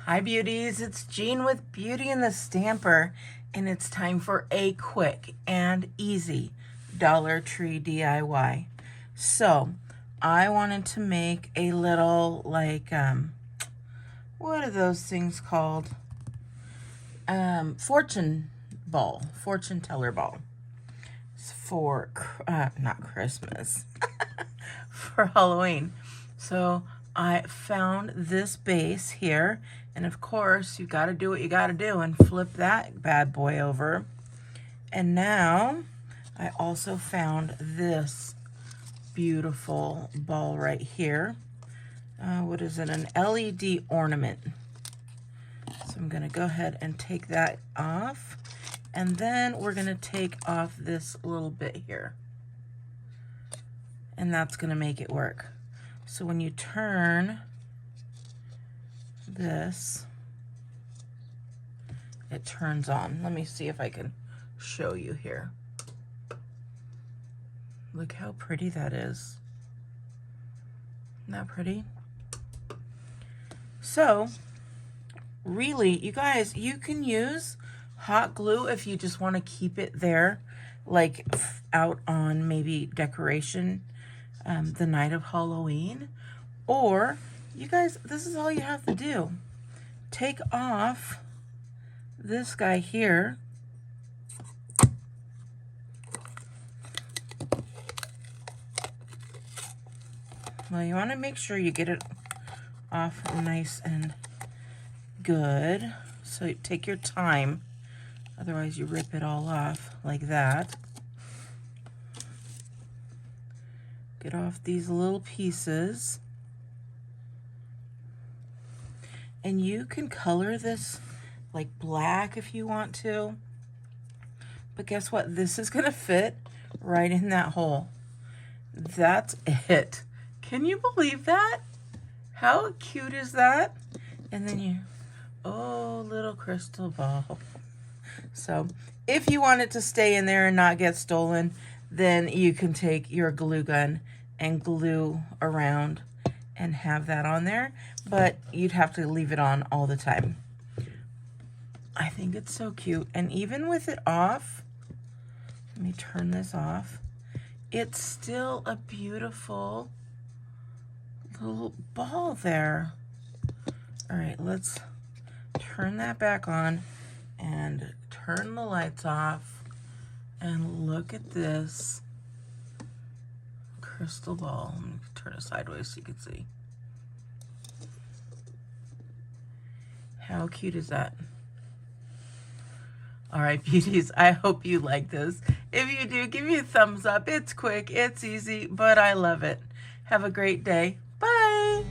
Hi beauties, it's Jean with Beauty and the Stamper, and it's time for a quick and easy Dollar Tree DIY. So I wanted to make a little what are those things called? Fortune teller ball. It's for, not Christmas, for Halloween. So I found this base here, and of course you got to do what you got to do and flip that bad boy over. And now I also found this beautiful ball right here. What is it? An LED ornament. So I'm going to go ahead and take that off, and then we're going to take off this little bit here, and that's going to make it work. So when you turn this, it turns on. Let me see if I can show you here. Look how pretty that is. Isn't that pretty? So really, you guys, you can use hot glue if you just want to keep it there, like out on maybe decoration the night of Halloween. Or you guys, this is all you have to do. Take off this guy here. Well, you want to make sure you get it off nice and good. So take your time, otherwise you rip it all off like that. Get off these little pieces. And you can color this like black if you want to. But guess what? This is going to fit right in that hole. That's it. Can you believe that? How cute is that? And then you, oh, little crystal ball. So if you want it to stay in there and not get stolen, then you can take your glue gun and glue around and have that on there, but you'd have to leave it on all the time. I think it's so cute. And even with it off, let me turn this off, it's still a beautiful little ball there. All right, let's turn that back on and turn the lights off, and look at this crystal ball. Let me turn it sideways so you can see. How cute is that? All right, beauties, I hope you like this. If you do, give me a thumbs up. It's quick, it's easy, but I love it. Have a great day. Bye.